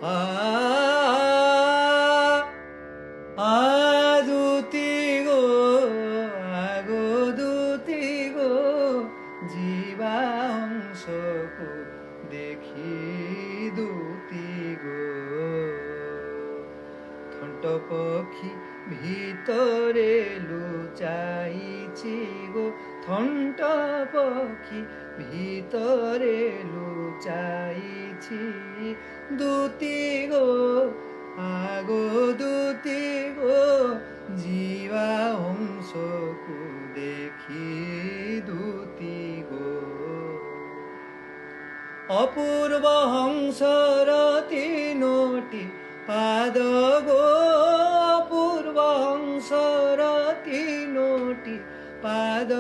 আ আদুতি গো আগো দুতি গো জীবা অংশকু দেখি দুতি গো থন্ট পক্ষী ভিতরে লুচাইছি গো থন্ট পক্ষী ভিতরে লুচাইছি দুতি গো আগো দুতি গো জীবা অংশকু দেখি দুতি গো অপূর্ব হংসর তিনোটি পাদ গো অপূর্ব হংসর তিনোটি পাদ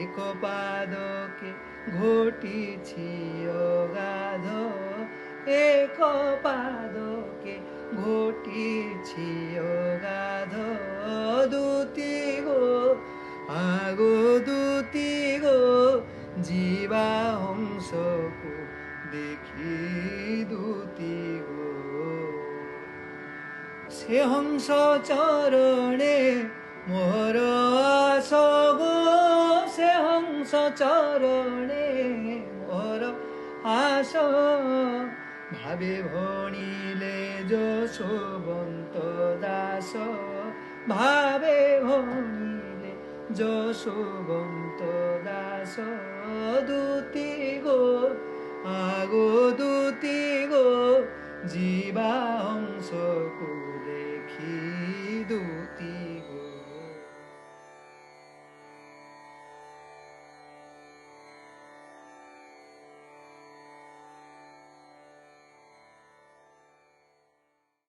এক পাদকে ঘটিছি অগাধ এক পাদকে ঘটিছি অগাধ দুতি গো আগো দুতি গো জীবা অংশকু দেখি দুতি গো সে হংস চরণে মোর আস গো সে হংস চরণে মোর আস ভাবে ভণিলে যশোবন্ত দাস ভাবে ভণিলে যশোবন্ত দাস দুতি গো আগো দুতি গো জীবা অংশকু